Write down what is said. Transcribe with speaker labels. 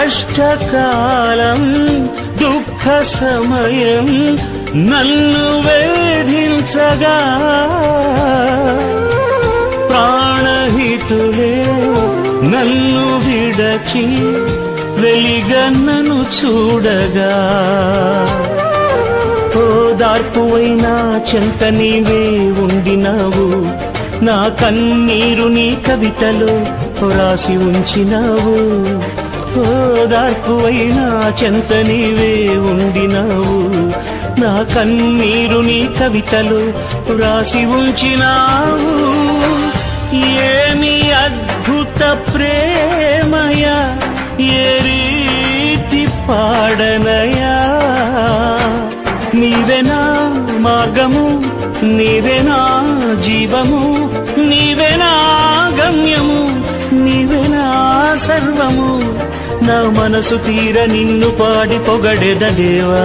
Speaker 1: కష్టకాలం దుఃఖ సమయం నన్ను వేధించగా ప్రాణహితులే నన్ను విడచి వెలిగన్నను చూడగా ఓదార్పువైనా చెంత నీవే ఉండినావు నా కన్నీరు నీ కవితలో రాసి ఉంచినావు ఓదార్పువైనా చెంత నీవే ఉండినావు నా కన్నీరు నీ కవితలో రాసి ఉంచినావు ఏమి అద్భుత ప్రేమయా ఏ రీతి పాడనయా నీవేనా మార్గము నీవేనా జీవము నీవేనా గమ్యము నీవేనా సర్వము నా మనసు తీర నిన్ను పాడి పొగడెద దేవా